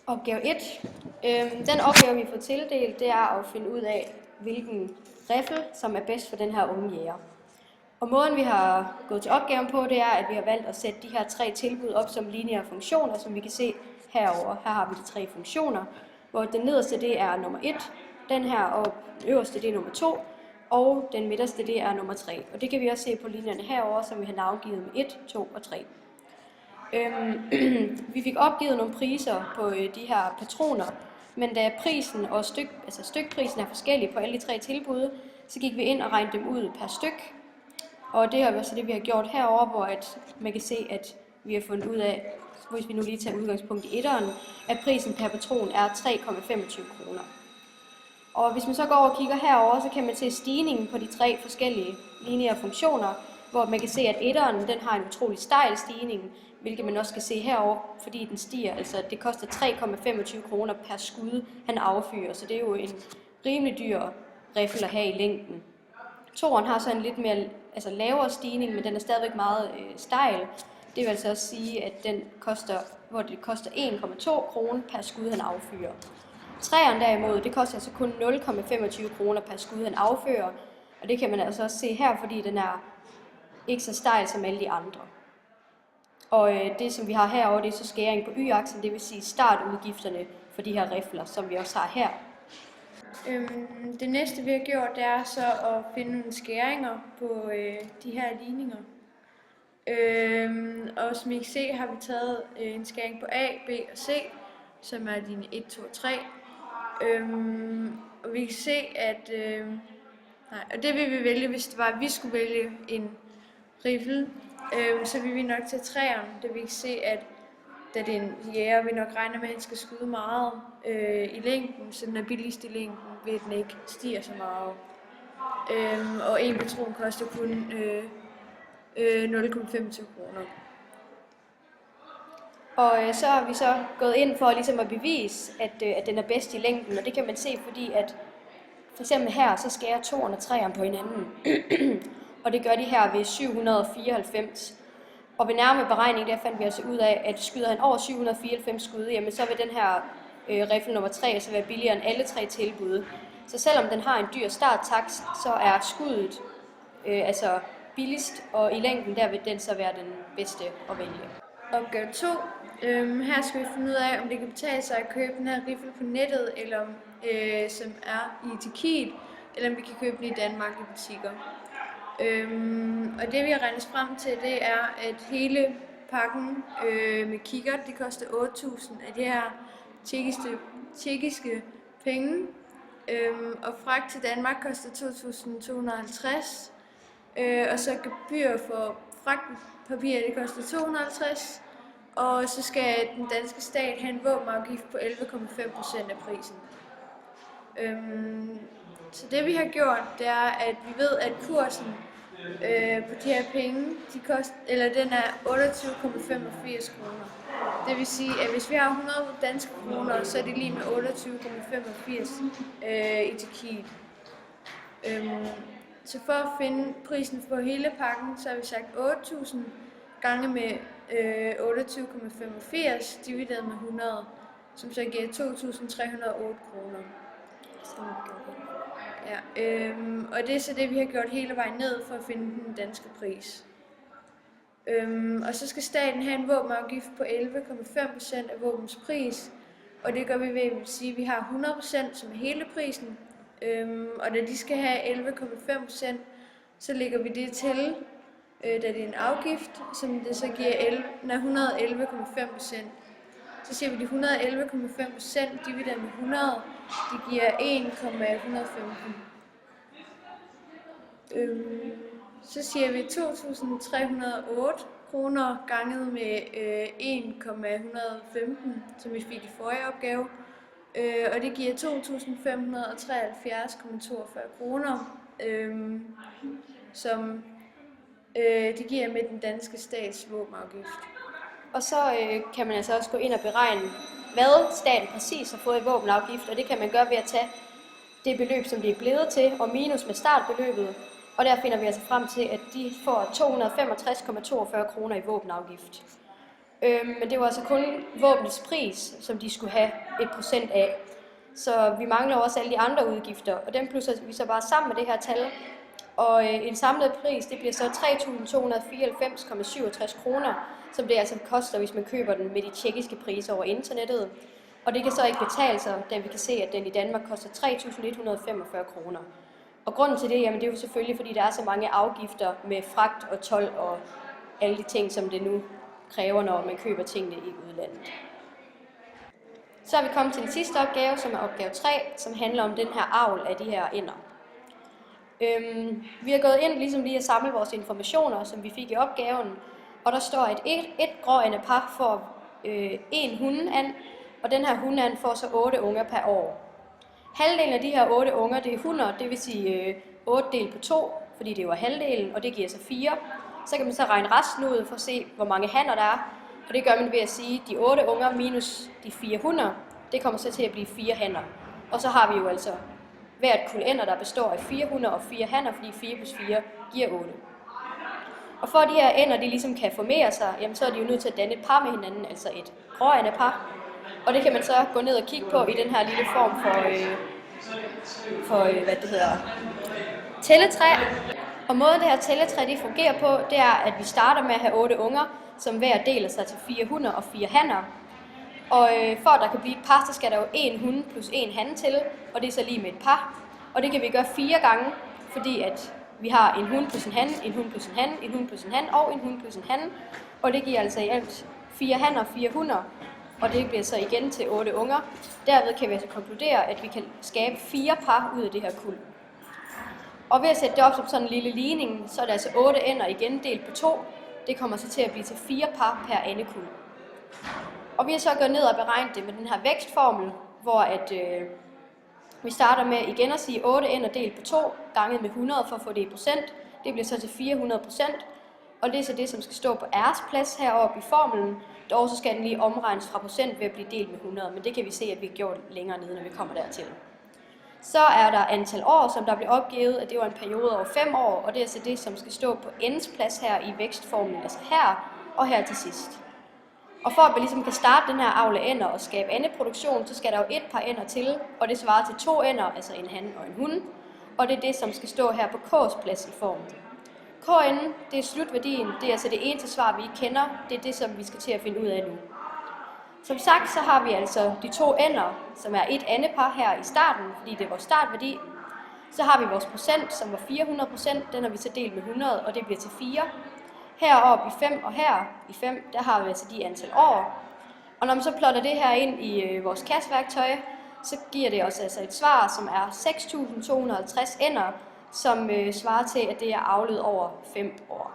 Opgave 1. Den opgave, vi får tildelt, det er at finde ud af, hvilken riffel, som er bedst for den her unge jæger. Og måden, vi har gået til opgaven på, det er, at vi har valgt at sætte de her 3 tilbud op som lineære funktioner, som vi kan se herover. Her har vi de 3 funktioner, hvor den nederste det er nummer 1, den her og den øverste det er nummer 2, og den midterste det er nummer 3. Og det kan vi også se på linjerne herover, som vi har navngivet med 1, 2 og 3. Vi fik opgivet nogle priser på de her patroner, men da prisen og stykprisen er forskellig på alle de 3 tilbud, så gik vi ind og regnede dem ud per styk. Og det er også det, vi har gjort herover, hvor man kan se, at vi har fundet ud af, hvis vi nu lige tager udgangspunkt i etteren, at prisen per patron er 3,25 kroner. Og hvis man så går over og kigger herover, så kan man se stigningen på de 3 forskellige lineære funktioner, hvor man kan se, at etteren den har en utrolig stejl stigning, hvilket man også kan se herover, fordi den stiger. Altså det koster 3,25 kroner per skud, han affyrer, så det er jo en rimelig dyr riffel at have i længden. Toeren har så en lidt mere lavere stigning, men den er stadigvæk meget stejl. Det vil altså også sige, at det koster 1,2 kroner per skud, han affyrer. Treeren derimod, det koster altså kun 0,25 kroner per skud, han affyrer. Og det kan man altså også se her, fordi den er ikke så stejl som alle de andre. Og det, som vi har herovre, det er så skæring på y-aksen, det vil sige startudgifterne for de her rifler, som vi også har her. Det næste, vi har gjort, det er så at finde nogle skæringer på de her ligninger. Og som I kan se, har vi taget en skæring på A, B og C, som er linje 1, 2 og 3. Og vi kan se, at og det vil vi vælge, hvis det var, at vi skulle vælge en riffel. Så vil vi nok tage træerne. Det vil vi se, at da det er en jæger, vi nok regner med, at han skal skyde meget i længden, så den er billigst i længden, ved at den ikke stiger så meget. Og en patron koster kun 0,25 kroner. Og så har vi så gået ind for ligesom at bevise, at den er bedst i længden, og det kan man se, fordi at for eksempel her, så skærer 2'eren og 3'eren på hinanden. Og det gør de her ved 794. Og ved nærmere beregning, der fandt vi altså ud af, at skyder han over 794 skud, jamen så vil den her riffel nummer 3 altså være billigere end alle 3 tilbud. Så selvom den har en dyr starttakst, så er skuddet billigst, og i længden der vil den så være den bedste at vælge. Opgave 2. Her skal vi finde ud af, om det kan betale sig at købe den her riffel på nettet, eller som er i Tjekkiet, eller om vi kan købe den i Danmark i butikker. Og det vi har regnet frem til, det er, at hele pakken med kikkert, det koster 8.000 af de her tjekkiske penge. Og fragt til Danmark koster 2.250. Og så gebyr for fragtpapir, det koster 250. Og så skal den danske stat have en våbenafgift på 11,5% af prisen. Så det vi har gjort, det er, at vi ved, at kursen på de her penge, den er 28,85 kroner. Det vil sige, at hvis vi har 100 danske kroner, så er det lige med 28,85 i Tjekkiet. Så for at finde prisen på hele pakken, så har vi sagt 8.000 gange med 28,85 divideret med 100, som så giver 2.308 kroner. Ja, og det er så det, vi har gjort hele vejen ned for at finde den danske pris. Og så skal staten have en våbenafgift på 11,5% af våbens pris, og det gør vi ved at sige, at vi har 100% som er hele prisen, og da de skal have 11,5%, så lægger vi det til, da det er en afgift, som det så giver 111,5%. Så siger vi, de 111,5% divideret med 100, det giver 1,115. Så siger vi 2.308 kroner ganget med 1,115, som vi fik i forrige opgave. Og det giver 2.573,42 kroner, som det giver med den danske stats våbenafgift. Og så kan man altså også gå ind og beregne, hvad staten præcis har fået i våbenafgift, og det kan man gøre ved at tage det beløb, som det er blevet til, og minus med startbeløbet. Og der finder vi altså frem til, at de får 265,42 kroner i våbenafgift. Men det var altså kun våbnets pris, som de skulle have 1% af. Så vi mangler også alle de andre udgifter, og dem plusser vi så bare sammen med det her tal. Og en samlet pris, det bliver så 3.294,67 kroner, som det altså koster, hvis man køber den med de tjekkiske priser over internettet. Og det kan så ikke betale sig, da vi kan se, at den i Danmark koster 3.145 kroner. Og grunden til det, jamen det er jo selvfølgelig, fordi der er så mange afgifter med fragt og told og alle de ting, som det nu kræver, når man køber tingene i udlandet. Så er vi kommet til den sidste opgave, som er opgave 3, som handler om den her avl af de her ænder. Vi har gået ind ligesom lige at samle vores informationer, som vi fik i opgaven, og der står, at et gråandepar får en hundeand, og den her hundeand får så 8 unger per år. Halvdelen af de her 8 unger, det er hunner, det vil sige 8 delt på 2, fordi det var halvdelen, og det giver så 4. Så kan man så regne resten ud for at se, hvor mange hanner der er, og det gør man ved at sige, at de 8 unger minus de 4 hunner, det kommer så til at blive 4 hanner. Og så har vi jo altså hvert kuld ænder, der består af 4 hunner og 4 hanner, fordi 4 plus 4 giver 8. Og for at de her ænder, de ligesom kan formere sig, jamen så er de jo nødt til at danne et par med hinanden, altså et gråandepar. Og det kan man så gå ned og kigge på i den her lille form for tælletræ. Og måden det her tælletræ det fungerer på, det er, at vi starter med at have 8 unger, som hver deler sig til 4 hunner og 4 hanner. Og for at der kan blive et par, så skal der jo 1 hund plus 1 han til, og det er så lige med et par. Og det kan vi gøre 4 gange, fordi at vi har en hund plus en han, en hund plus en han, en hund plus en han og en hund plus en han. Og det giver altså i alt 4 hanner og 4 hunner, og det bliver så igen til 8 unger. Derved kan vi altså konkludere, at vi kan skabe 4 par ud af det her kuld. Og ved at sætte det op som sådan en lille ligning, så er det altså 8 ænder igen delt på 2. Det kommer så til at blive til 4 par per andekuld. Og vi har så gået ned og beregnet det med den her vækstformel, hvor at, vi starter med igen at sige 8 ænder delt på 2 ganget med 100 for at få det i procent. Det bliver så til 400%, og det er så det, som skal stå på R's plads heroppe i formelen. Dog så skal den lige omregnes fra procent ved at blive delt med 100, men det kan vi se, at vi har gjort længere nede, når vi kommer dertil. Så er der antal år, som der blev opgivet, at det var en periode over 5 år, og det er så det, som skal stå på N's plads her i vækstformlen, altså her og her til sidst. Og for at vi ligesom kan starte den her avl af ænder og skabe andeproduktion, så skal der jo et par ænder til, og det svarer til 2 ænder, altså en han og en hun. Og det er det, som skal stå her på K's plads i formen. K'en, det er slutværdien, det er altså det eneste svar, vi ikke kender, det er det, som vi skal til at finde ud af nu. Som sagt, så har vi altså de 2 ænder, som er et andepar her i starten, fordi det er vores startværdi. Så har vi vores procent, som var 400%, den har vi så delt med 100, og det bliver til 4. Heroppe i 5 og her i 5, der har vi altså de antal år. Og når man så plotter det her ind i vores kastværktøj, så giver det os altså et svar, som er 6.250 ænder, som svarer til, at det er avlet over 5 år.